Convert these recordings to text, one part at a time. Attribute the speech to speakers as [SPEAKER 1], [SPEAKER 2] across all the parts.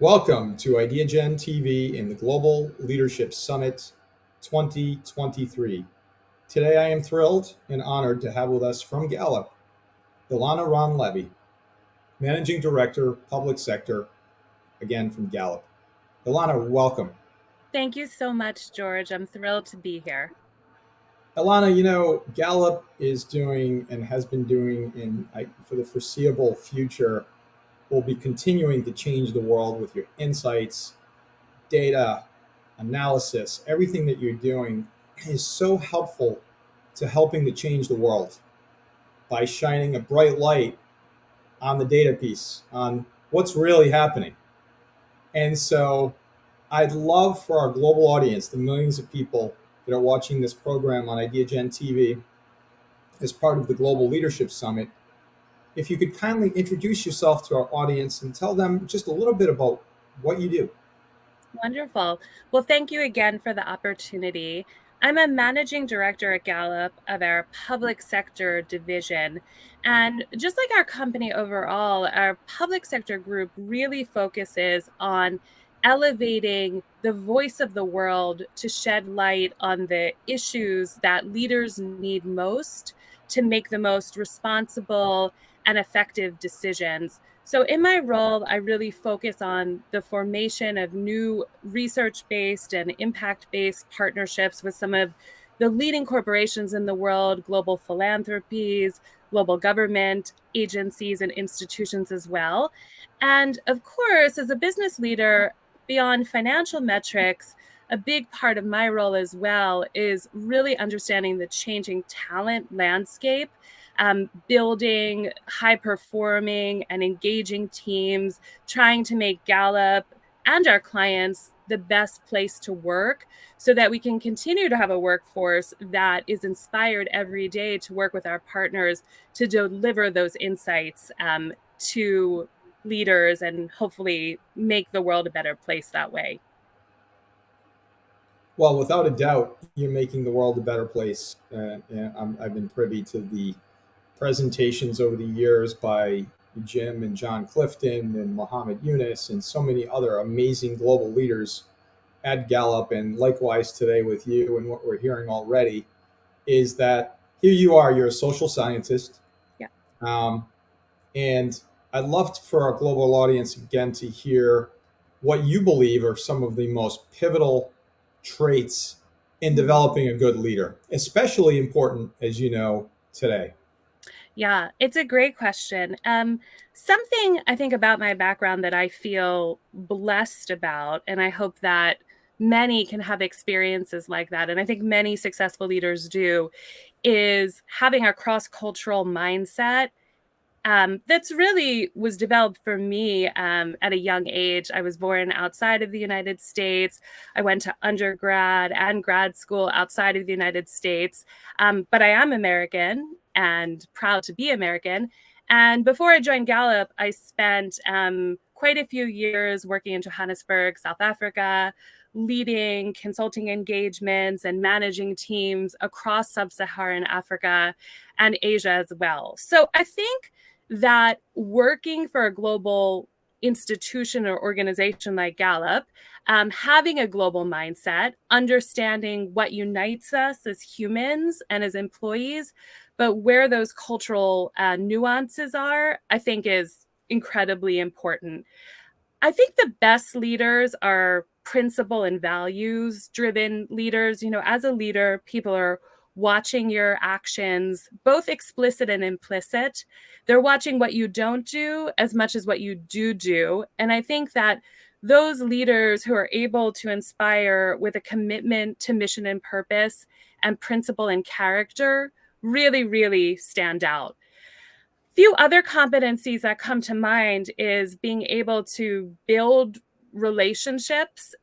[SPEAKER 1] Welcome to Ideagen TV in the Global Leadership Summit 2023. Today I am thrilled and honored to have with us from Gallup, Ilana Ron Levey, Managing Director, Public Sector, again from Gallup. Ilana, welcome.
[SPEAKER 2] Thank you so much, George. I'm thrilled to be here.
[SPEAKER 1] Ilana, Gallup is doing and has been doing for the foreseeable future, will be continuing to change the world with your insights, data, analysis. Everything that you're doing is so helpful to helping to change the world by shining a bright light on the data piece, on what's really happening. And so I'd love for our global audience, the millions of people that are watching this program on Ideagen TV as part of the Global Leadership Summit, if you could kindly introduce yourself to our audience and tell them just a little bit about what you do.
[SPEAKER 2] Wonderful. Well, thank you again for the opportunity. I'm a managing director at Gallup of our public sector division. And just like our company overall, our public sector group really focuses on elevating the voice of the world to shed light on the issues that leaders need most to make the most responsible and effective decisions. So in my role, I really focus on the formation of new research-based and impact-based partnerships with some of the leading corporations in the world, global philanthropies, global government agencies and institutions as well. And of course, as a business leader, beyond financial metrics, a big part of my role as well is really understanding the changing talent landscape, building high-performing and engaging teams, trying to make Gallup and our clients the best place to work so that we can continue to have a workforce that is inspired every day to work with our partners to deliver those insights to leaders and hopefully make the world a better place that way.
[SPEAKER 1] Well, without a doubt, you're making the world a better place. I've been privy to the presentations over the years by Jim and John Clifton and Mohammed Yunus and so many other amazing global leaders at Gallup, and likewise today with you. And what we're hearing already is that here you are, you're a social scientist.
[SPEAKER 2] Yeah.
[SPEAKER 1] And I'd love for our global audience again to hear what you believe are some of the most pivotal traits in developing a good leader, especially important, as you know, today.
[SPEAKER 2] Yeah, it's a great question. Something I think about my background that I feel blessed about, and I hope that many can have experiences like that, and I think many successful leaders do, is having a cross-cultural mindset that's really was developed for me at a young age. I was born outside of the United States. I went to undergrad and grad school outside of the United States, but I am American and proud to be American. And before I joined Gallup, I spent quite a few years working in Johannesburg, South Africa, leading consulting engagements and managing teams across sub-Saharan Africa and Asia as well. So I think that working for a global institution or organization like Gallup, having a global mindset, understanding what unites us as humans and as employees, but where those cultural nuances are, I think is incredibly important. I think the best leaders are principle and values driven leaders. As a leader, people are watching your actions, both explicit and implicit. They're watching what you don't do as much as what you do. And I think that those leaders who are able to inspire with a commitment to mission and purpose and principle and character really, really stand out. Few other competencies that come to mind is being able to build relationships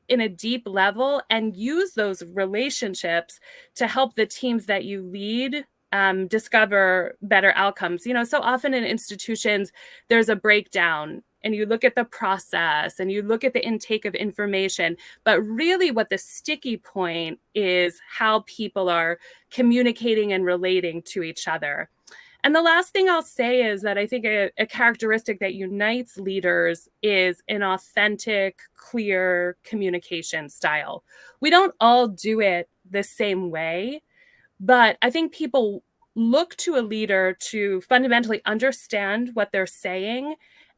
[SPEAKER 2] in a deep level and use those relationships to help the teams that you lead discover better outcomes. So often in institutions, there's a breakdown and you look at the process and you look at the intake of information, but really what the sticky point is how people are communicating and relating to each other. And the last thing I'll say is that I think a characteristic that unites leaders is an authentic, clear communication style. We don't all do it the same way, but I think people look to a leader to fundamentally understand what they're saying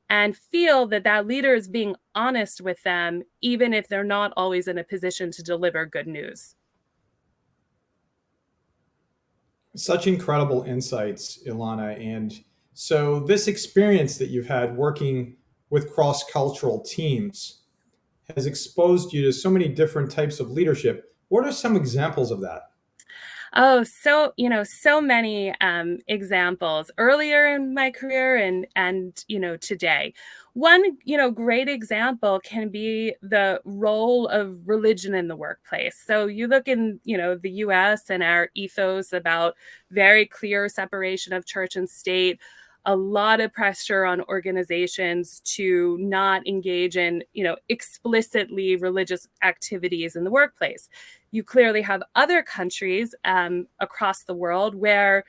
[SPEAKER 2] and feel that that leader is being honest with them, even if they're not always in a position to deliver good news.
[SPEAKER 1] Such incredible insights, Ilana. And so, this experience that you've had working with cross cultural teams has exposed you to so many different types of leadership. What are some examples of that?
[SPEAKER 2] Oh, so many examples earlier in my career and today. One, great example can be the role of religion in the workplace. So you look in, the US and our ethos about very clear separation of church and state, a lot of pressure on organizations to not engage in, explicitly religious activities in the workplace. You clearly have other countries across the world where,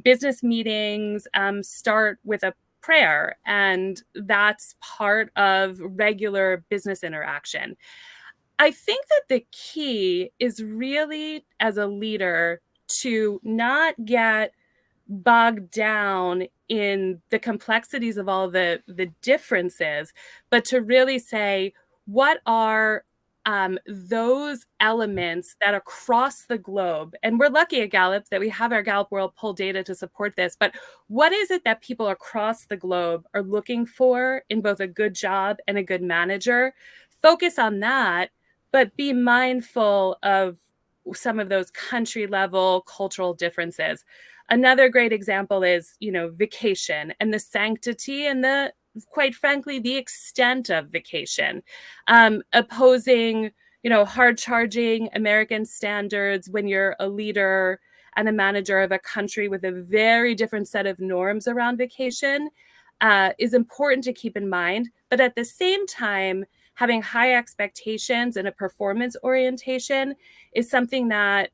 [SPEAKER 2] business meetings start with a prayer, and that's part of regular business interaction. I think that the key is really, as a leader, to not get bogged down in the complexities of all the differences, but to really say, what are those elements that across the globe, and we're lucky at Gallup that we have our Gallup World Poll data to support this, but what is it that people across the globe are looking for in both a good job and a good manager? Focus on that, but be mindful of some of those country level cultural differences. Another great example is, vacation and the sanctity and quite frankly, the extent of vacation. Opposing, hard charging American standards when you're a leader and a manager of a country with a very different set of norms around vacation is important to keep in mind. But at the same time, having high expectations and a performance orientation is something that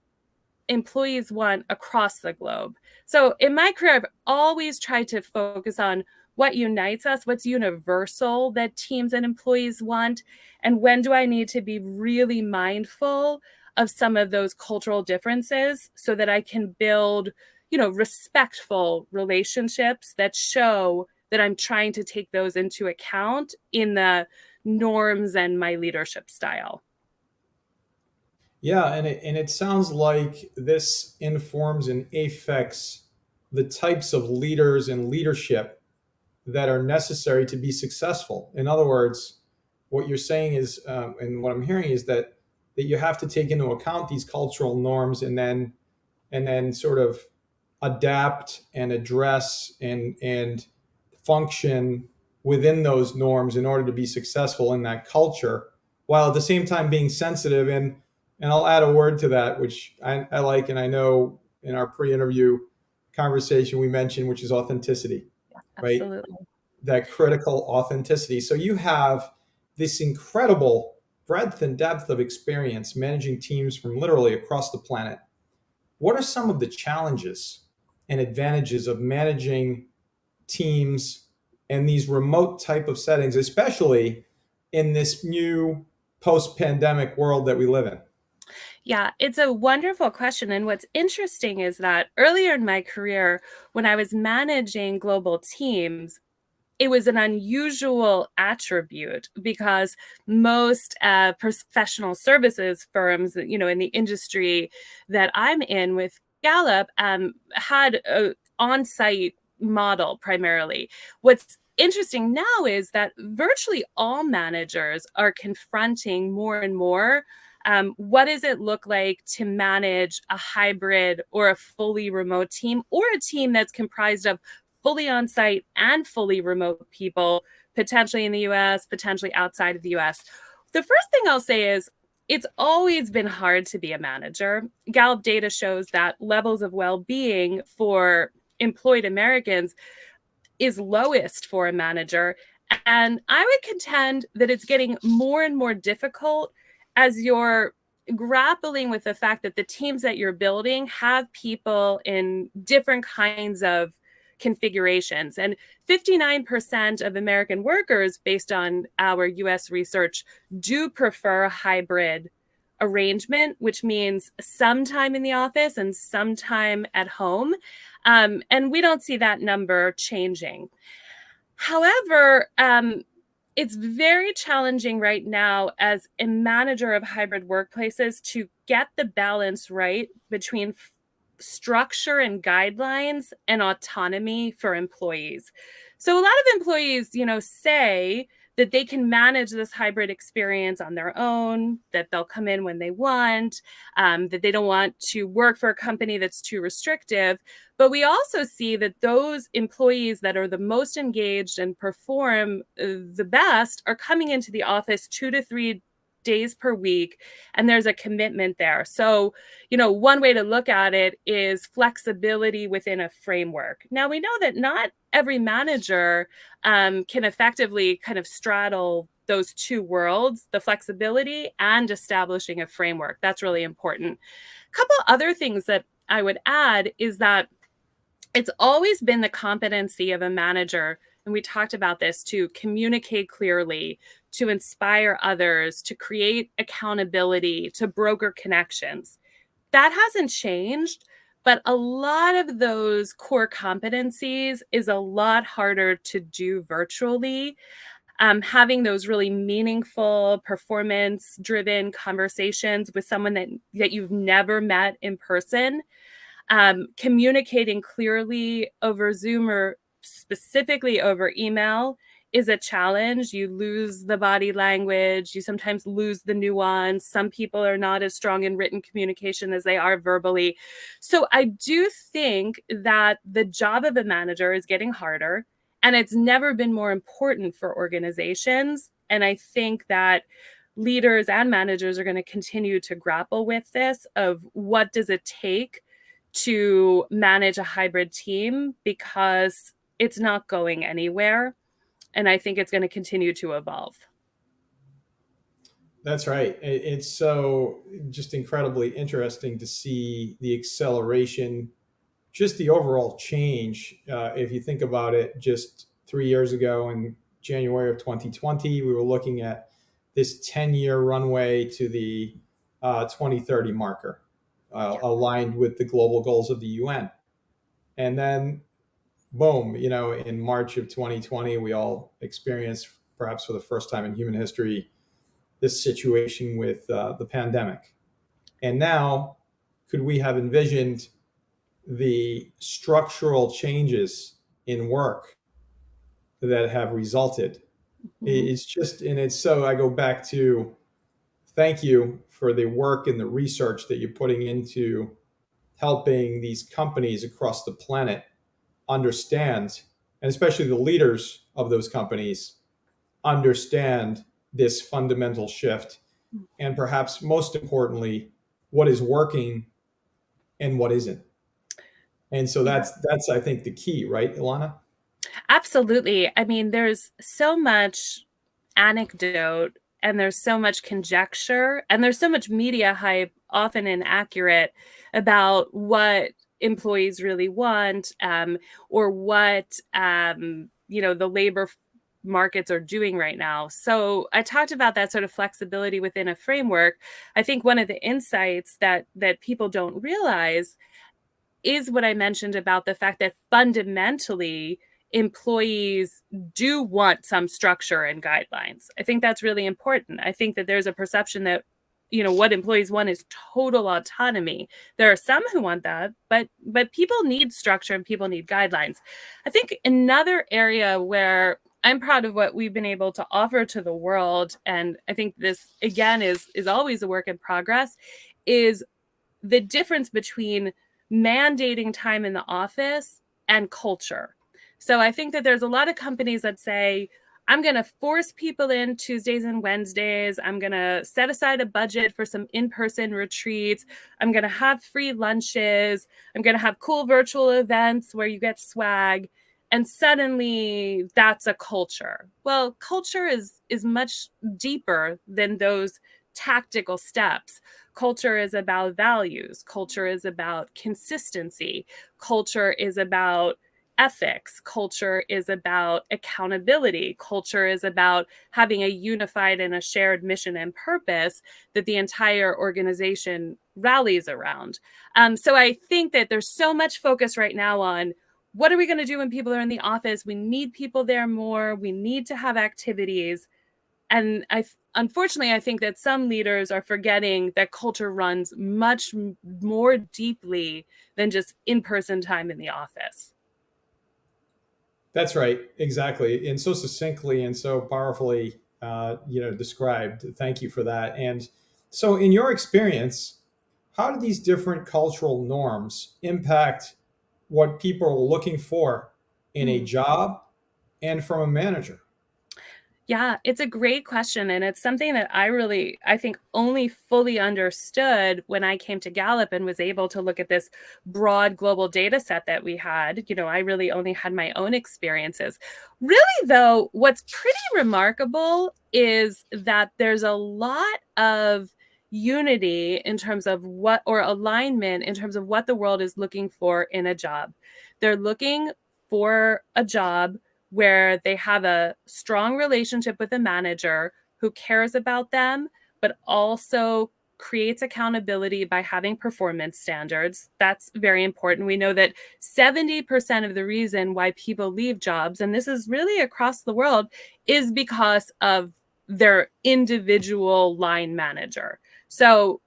[SPEAKER 2] employees want across the globe. So in my career, I've always tried to focus on what unites us, what's universal that teams and employees want, and when do I need to be really mindful of some of those cultural differences so that I can build, respectful relationships that show that I'm trying to take those into account in the norms and my leadership style.
[SPEAKER 1] Yeah, and it sounds like this informs and affects the types of leaders and leadership that are necessary to be successful. In other words, what you're saying is, and what I'm hearing is that you have to take into account these cultural norms and then sort of adapt and address and function within those norms in order to be successful in that culture, while at the same time being sensitive. And I'll add a word to that, which I like, and I know in our pre-interview conversation we mentioned, which is authenticity, right?
[SPEAKER 2] Absolutely.
[SPEAKER 1] That critical authenticity. So you have this incredible breadth and depth of experience managing teams from literally across the planet. What are some of the challenges and advantages of managing teams in these remote type of settings, especially in this new post-pandemic world that we live in?
[SPEAKER 2] Yeah, it's a wonderful question. And what's interesting is that earlier in my career, when I was managing global teams, it was an unusual attribute because most professional services firms, in the industry that I'm in with Gallup, had a on-site model primarily. What's interesting now is that virtually all managers are confronting more and more what does it look like to manage a hybrid or a fully remote team, or a team that's comprised of fully on site and fully remote people, potentially in the US, potentially outside of the US. The first thing I'll say is it's always been hard to be a manager. Gallup data shows that levels of well-being for employed Americans is lowest for a manager. And I would contend that it's getting more and more difficult as you're grappling with the fact that the teams that you're building have people in different kinds of configurations. And 59% of American workers, based on our US research, do prefer a hybrid arrangement, which means some time in the office and some time at home. And we don't see that number changing. However, it's very challenging right now as a manager of hybrid workplaces to get the balance right between structure and guidelines and autonomy for employees. So a lot of employees, say that they can manage this hybrid experience on their own, that they'll come in when they want, that they don't want to work for a company that's too restrictive. But we also see that those employees that are the most engaged and perform the best are coming into the office 2 to 3 days per week, and there's a commitment there. So, one way to look at it is flexibility within a framework. Now, we know that not every manager can effectively kind of straddle those two worlds, the flexibility and establishing a framework. That's really important. A couple other things that I would add is that it's always been the competency of a manager, and we talked about this, to communicate clearly, to inspire others, to create accountability, to broker connections. That hasn't changed, but a lot of those core competencies is a lot harder to do virtually. Having those really meaningful, performance-driven conversations with someone that you've never met in person, communicating clearly over Zoom or specifically over email is a challenge. You lose the body language. You sometimes lose the nuance. Some people are not as strong in written communication as they are verbally. So I do think that the job of a manager is getting harder, and it's never been more important for organizations. And I think that leaders and managers are going to continue to grapple with this of what does it take to manage a hybrid team, because it's not going anywhere. And I think it's going to continue to evolve.
[SPEAKER 1] That's right. It's so just incredibly interesting to see the acceleration, just the overall change. If you think about it, just 3 years ago in January of 2020, we were looking at this 10-year runway to the 2030 marker, aligned with the global goals of the UN. And then, boom, in March of 2020, we all experienced, perhaps for the first time in human history, this situation with the pandemic. And now, could we have envisioned the structural changes in work that have resulted?
[SPEAKER 2] Mhm.
[SPEAKER 1] It's just, and it's so, I go back to thank you for the work and the research that you're putting into helping these companies across the planet understand, and especially the leaders of those companies understand this fundamental shift, and perhaps most importantly, what is working and what isn't. And so
[SPEAKER 2] Yeah.
[SPEAKER 1] that's I think the key, right, Ilana?
[SPEAKER 2] Absolutely. I mean, there's so much anecdote and there's so much conjecture and there's so much media hype, often inaccurate, about what employees really want, or what the labor markets are doing right now. So I talked about that sort of flexibility within a framework. I think one of the insights that people don't realize is what I mentioned about the fact that fundamentally employees do want some structure and guidelines. I think that's really important. I think that there's a perception that what employees want is total autonomy. There are some who want that, but people need structure and people need guidelines. I think another area where I'm proud of what we've been able to offer to the world, and I think this again is always a work in progress, is the difference between mandating time in the office and culture. So I think that there's a lot of companies that say, I'm going to force people in Tuesdays and Wednesdays. I'm going to set aside a budget for some in-person retreats. I'm going to have free lunches. I'm going to have cool virtual events where you get swag. And suddenly that's a culture. Well, culture is much deeper than those tactical steps. Culture is about values. Culture is about consistency. Culture is about ethics. Culture is about accountability. Culture is about having a unified and a shared mission and purpose that the entire organization rallies around. So I think that there's so much focus right now on what are we going to do when people are in the office? We need people there more. We need to have activities. And unfortunately, I think that some leaders are forgetting that culture runs much more deeply than just in-person time in the office.
[SPEAKER 1] That's right, exactly, and so succinctly and so powerfully, described. Thank you for that. And so, in your experience, how do these different cultural norms impact what people are looking for in a
[SPEAKER 2] Mm.
[SPEAKER 1] job and from a manager?
[SPEAKER 2] Yeah, it's a great question. And it's something that I think, only fully understood when I came to Gallup and was able to look at this broad global data set that we had. I really only had my own experiences. Really, though, what's pretty remarkable is that there's a lot of unity in terms of or alignment in terms of what the world is looking for in a job. They're looking for a job where they have a strong relationship with a manager who cares about them, but also creates accountability by having performance standards. That's very important. We know that 70% of the reason why people leave jobs, and this is really across the world, is because of their individual line manager. So,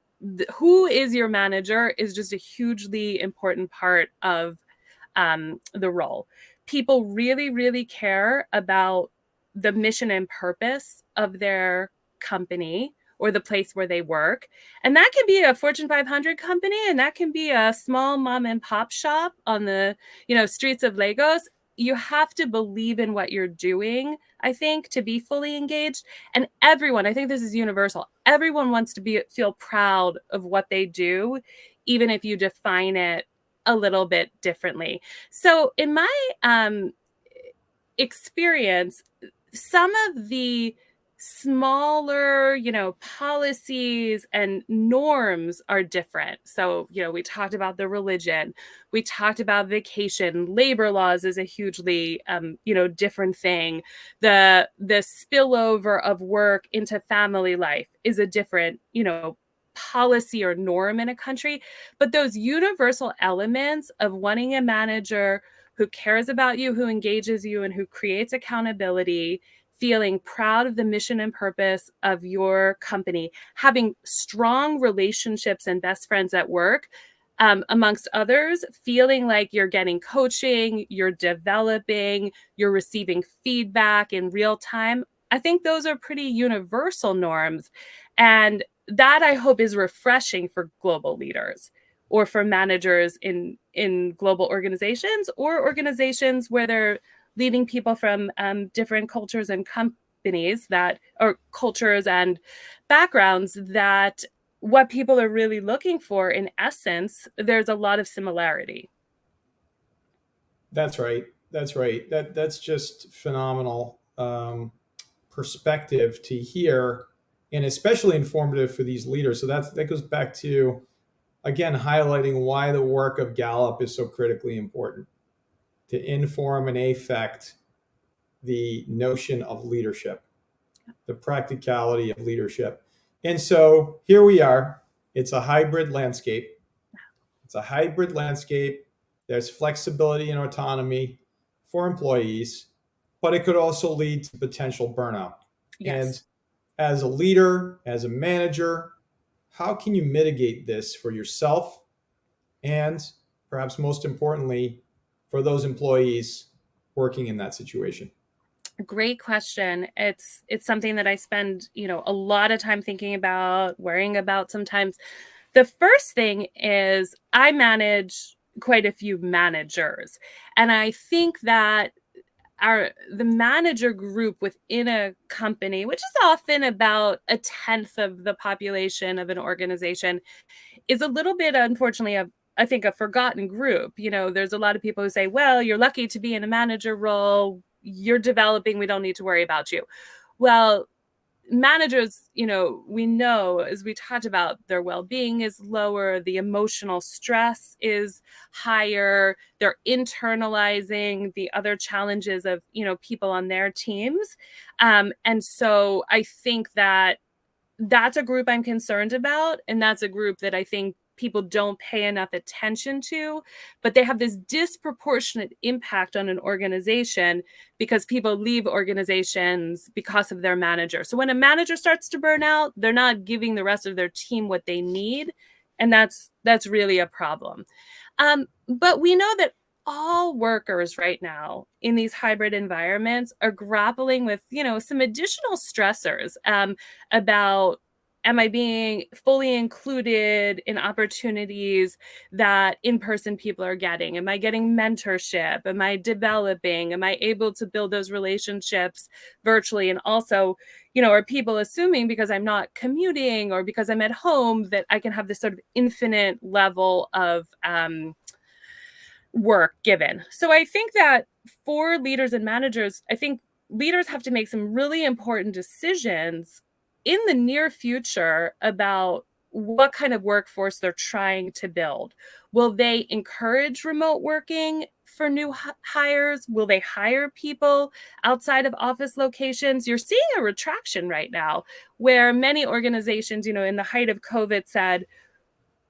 [SPEAKER 2] who is your manager is just a hugely important part of the role. People really, really care about the mission and purpose of their company or the place where they work. And that can be a Fortune 500 company, and that can be a small mom and pop shop on the, streets of Lagos. You have to believe in what you're doing, I think, to be fully engaged. And everyone, I think this is universal. Everyone wants to feel proud of what they do, even if you define it a little bit differently. So in my experience, some of the smaller, policies and norms are different. So, we talked about the religion, we talked about vacation, labor laws is a hugely, different thing. The spillover of work into family life is a different, policy or norm in a country. But those universal elements of wanting a manager who cares about you, who engages you, and who creates accountability, feeling proud of the mission and purpose of your company, having strong relationships and best friends at work, amongst others, feeling like you're getting coaching, you're developing, you're receiving feedback in real time. I think those are pretty universal norms. And that, I hope, is refreshing for global leaders or for managers in global organizations or organizations where they're leading people from different cultures and companies or cultures and backgrounds, that what people are really looking for, in essence, there's a lot of similarity.
[SPEAKER 1] That's right. That's right. That's just phenomenal perspective to hear, and especially informative for these leaders. So that goes back to, again, highlighting why the work of Gallup is so critically important to inform and affect the notion of leadership, the practicality of leadership. And so here we are. It's a hybrid landscape. It's a hybrid landscape. There's flexibility and autonomy for employees, but it could also lead to potential burnout. And
[SPEAKER 2] Yes.
[SPEAKER 1] as a leader, as a manager, how can you mitigate this for yourself and perhaps most importantly for those employees working in that situation?
[SPEAKER 2] Great question. It's something that I spend, a lot of time thinking about, worrying about sometimes. The first thing is I manage quite a few managers. And I think that the manager group within a company, which is often about a tenth of the population of an organization, is a little bit, unfortunately, I think, a forgotten group. There's a lot of people who say, well, you're lucky to be in a manager role, you're developing, we don't need to worry about you. Well, managers, we know, as we talked about, their well-being is lower, the emotional stress is higher, they're internalizing the other challenges of, people on their teams. And so I think that's a group I'm concerned about. And that's a group that I think people don't pay enough attention to, but they have this disproportionate impact on an organization because people leave organizations because of their manager. So when a manager starts to burn out, they're not giving the rest of their team what they need. And that's really a problem. But we know that all workers right now in these hybrid environments are grappling with, some additional stressors about, am I being fully included in opportunities that in-person people are getting? Am I getting mentorship? Am I developing? Am I able to build those relationships virtually? And also, are people assuming because I'm not commuting or because I'm at home that I can have this sort of infinite level of work given? So I think that for leaders and managers, I think leaders have to make some really important decisions in the near future about what kind of workforce they're trying to build. Will they encourage remote working for new hires? Will they hire people outside of office locations? You're seeing a retraction right now where many organizations, in the height of COVID said,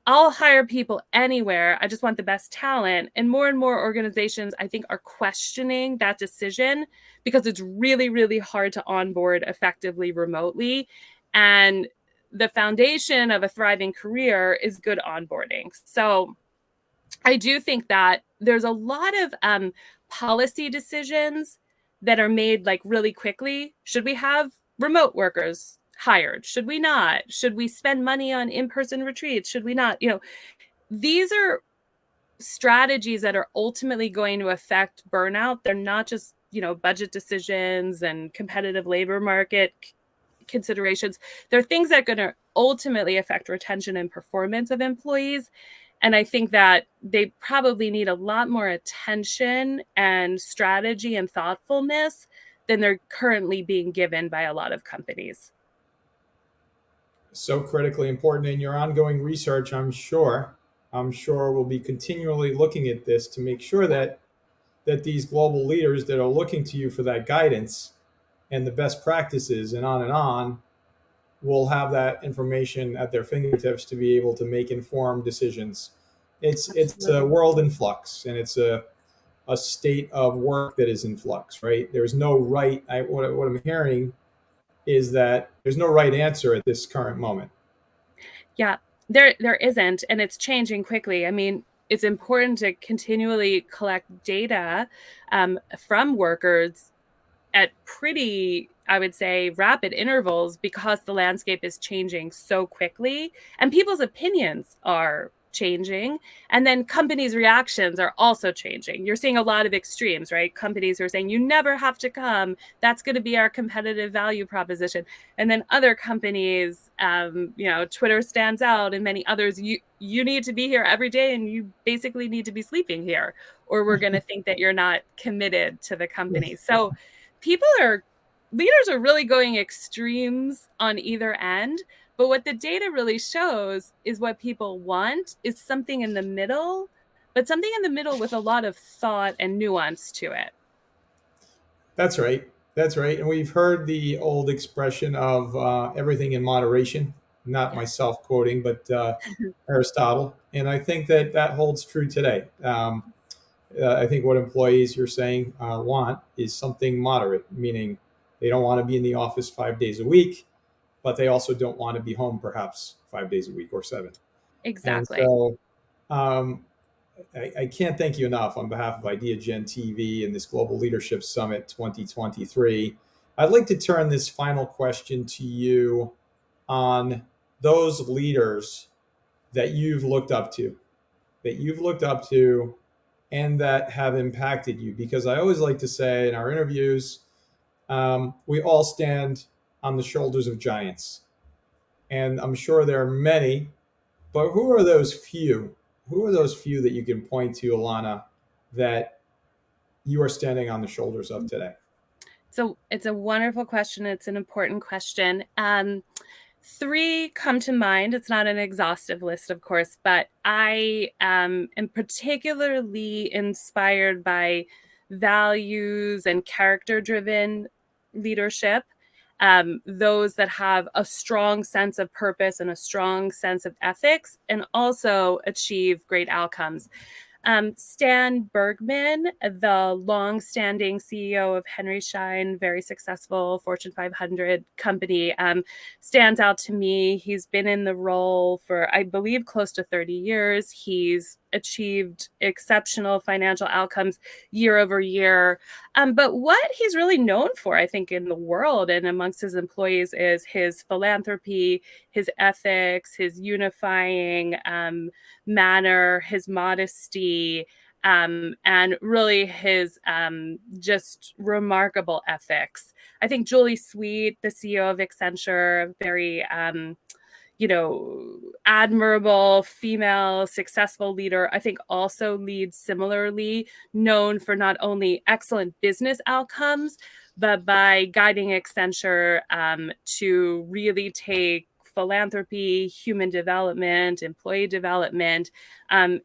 [SPEAKER 2] I'll hire people anywhere. I just want the best talent. And more organizations, I think, are questioning that decision because it's really, really hard to onboard effectively remotely. And the foundation of a thriving career is good onboarding. So I do think that there's a lot of policy decisions that are made like really quickly. Should we have remote workers hired? Should we not? Should we spend money on in-person retreats? Should we not? These are strategies that are ultimately going to affect burnout. They're not just, budget decisions and competitive labor market considerations. They're things that are going to ultimately affect retention and performance of employees. And I think that they probably need a lot more attention and strategy and thoughtfulness than they're currently being given by a lot of companies.
[SPEAKER 1] So critically important in your ongoing research, I'm sure we'll be continually looking at this to make sure that these global leaders that are looking to you for that guidance and the best practices and on will have that information at their fingertips to be able to make informed decisions. It's a
[SPEAKER 2] Absolutely.
[SPEAKER 1] world in flux, and it's a state of work that is in flux, right? There's no right. What I'm hearing is that there's no right answer at this current moment.
[SPEAKER 2] Yeah, there isn't, and it's changing quickly. I mean, it's important to continually collect data from workers at pretty, I would say, rapid intervals because the landscape is changing so quickly and people's opinions are changing. And then companies' reactions are also changing. You're seeing a lot of extremes, right? Companies who are saying, you never have to come. That's going to be our competitive value proposition. And then other companies, Twitter stands out, and many others, you need to be here every day and you basically need to be sleeping here, or we're going to think that you're not committed to the company. So people are leaders are really going extremes on either end, but what the data really shows is what people want is something in the middle, but something in the middle with a lot of thought and nuance to it.
[SPEAKER 1] That's right. That's right. And we've heard the old expression of everything in moderation, not
[SPEAKER 2] Yes.
[SPEAKER 1] myself quoting, but Aristotle. And I think that holds true today. I think what employees, you're saying, want is something moderate, meaning they don't want to be in the office 5 days a week, but they also don't want to be home perhaps 5 days a week or seven. And
[SPEAKER 2] Exactly.
[SPEAKER 1] so um, I can't thank you enough on behalf of Ideagen TV and this Global Leadership Summit 2023. I'd like to turn this final question to you on those leaders that you've looked up to, that you've looked up to and that have impacted you. Because I always like to say in our interviews, we all stand on the shoulders of giants. And I'm sure there are many, but who are those few? Who are those few that you can point to, Ilana, that you are standing on the shoulders of today?
[SPEAKER 2] So it's a wonderful question. It's an important question. Three come to mind. It's not an exhaustive list, of course, but I am particularly inspired by values and character-driven leadership. Those that have a strong sense of purpose and a strong sense of ethics, and also achieve great outcomes. Stan Bergman, the long-standing CEO of Henry Schein, very successful Fortune 500 company, stands out to me. He's been in the role for, I believe, close to 30 years. He's achieved exceptional financial outcomes year over year. But what he's really known for, I think, in the world and amongst his employees is his philanthropy, his ethics, his unifying manner, his modesty, and really his just remarkable ethics. I think Julie Sweet, the CEO of Accenture, very admirable female successful leader, I think also leads similarly, known for not only excellent business outcomes, but by guiding Accenture to really take philanthropy, human development, employee development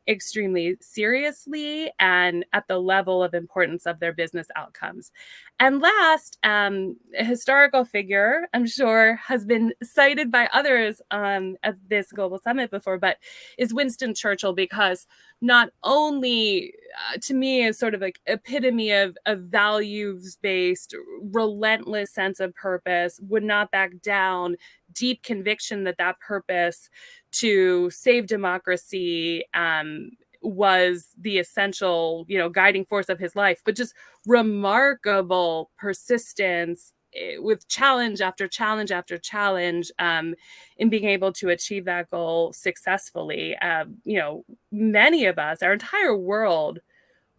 [SPEAKER 2] extremely seriously and at the level of importance of their business outcomes. And last, a historical figure, I'm sure has been cited by others at this global summit before, but is Winston Churchill, because not only to me is sort of like epitome of a values-based, relentless sense of purpose, would not back down, deep conviction that that purpose to save democracy was the essential, guiding force of his life, but just remarkable persistence with challenge after challenge after challenge in being able to achieve that goal successfully. Many of us, our entire world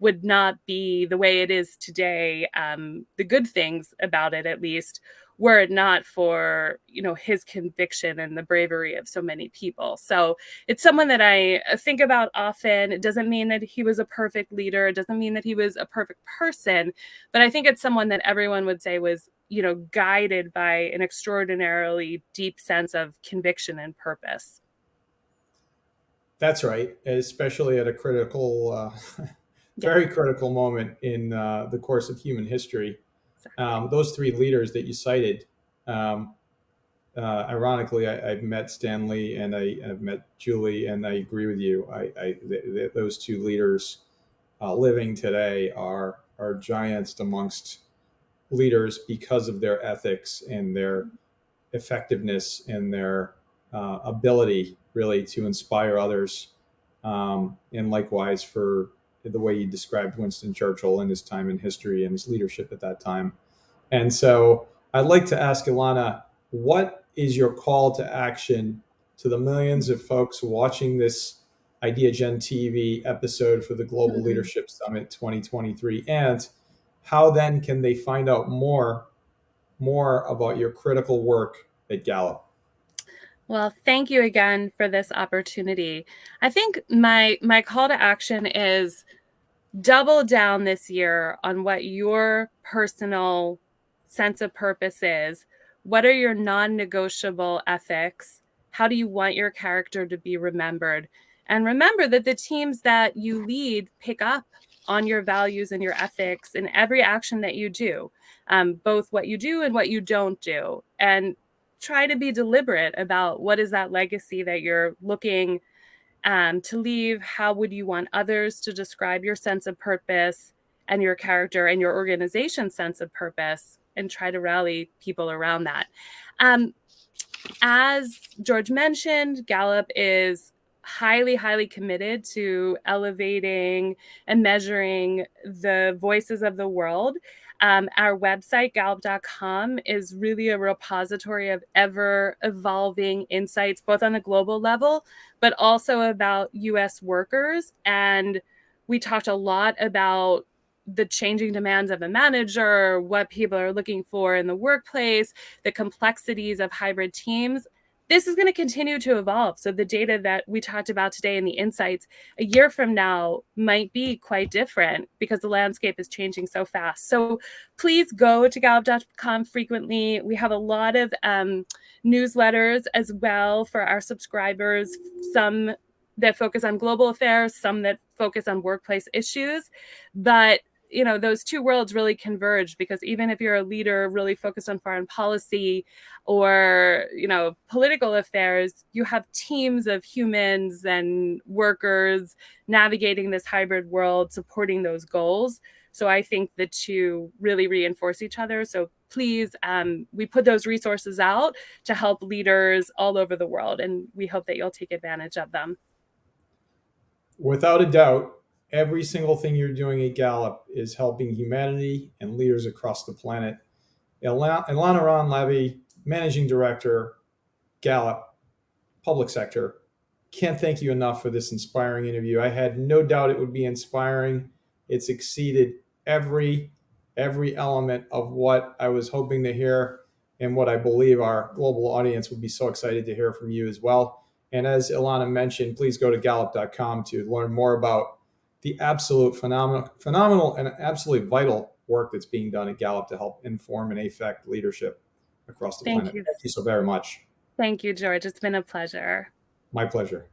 [SPEAKER 2] would not be the way it is today, the good things about it at least, were it not for his conviction and the bravery of so many people. So it's someone that I think about often. It doesn't mean that he was a perfect leader. It doesn't mean that he was a perfect person, but I think it's someone that everyone would say was guided by an extraordinarily deep sense of conviction and purpose.
[SPEAKER 1] That's right, especially at a critical,
[SPEAKER 2] Yeah,
[SPEAKER 1] very critical moment in the course of human history.
[SPEAKER 2] exactly.
[SPEAKER 1] Those three leaders that you cited, um, ironically, I've met Stanley and I've met Julie, and I agree with you. Those two leaders living today are giants amongst leaders because of their ethics and their effectiveness and their ability really to inspire others. And likewise for the way you described Winston Churchill and his time in history and his leadership at that time. And so I'd like to ask Ilana, what is your call to action to the millions of folks watching this Ideagen TV episode for the Global
[SPEAKER 2] Mhm.
[SPEAKER 1] Leadership Summit 2023? And how then can they find out more about your critical work at Gallup?
[SPEAKER 2] Well, thank you again for this opportunity. I think my call to action is double down this year on what your personal sense of purpose is. What are your non-negotiable ethics? How do you want your character to be remembered? And remember that the teams that you lead pick up on your values and your ethics in every action that you do, both what you do and what you don't do. And try to be deliberate about what is that legacy that you're looking to leave. How would you want others to describe your sense of purpose and your character and your organization's sense of purpose, and try to rally people around that. Um, as George mentioned, Gallup is highly, highly committed to elevating and measuring the voices of the world. Our website, gallup.com, is really a repository of ever evolving insights, both on a global level, but also about US workers. And we talked a lot about the changing demands of a manager, what people are looking for in the workplace, the complexities of hybrid teams. this is going to continue to evolve. So the data that we talked about today and the insights a year from now might be quite different because the landscape is changing so fast. So please go to gallup.com frequently. We have a lot of newsletters as well for our subscribers, some that focus on global affairs, some that focus on workplace issues. But those two worlds really converge, because even if you're a leader really focused on foreign policy or political affairs, you have teams of humans and workers navigating this hybrid world, supporting those goals. So I think the two really reinforce each other. So please, we put those resources out to help leaders all over the world, and we hope that you'll take advantage of them.
[SPEAKER 1] Without a doubt, every single thing you're doing at Gallup is helping humanity and leaders across the planet. Ilana Ron Levey, Managing Director, Gallup, Public Sector. Can't thank you enough for this inspiring interview. I had no doubt it would be inspiring. It's exceeded every element of what I was hoping to hear, and what I believe our global audience would be so excited to hear from you as well. And as Ilana mentioned, please go to gallup.com to learn more about the absolute phenomenal and absolutely vital work that's being done at Gallup to help inform and affect leadership across the
[SPEAKER 2] Thank
[SPEAKER 1] planet.
[SPEAKER 2] you.
[SPEAKER 1] Thank you so very much.
[SPEAKER 2] Thank you, George. It's been a pleasure.
[SPEAKER 1] My pleasure.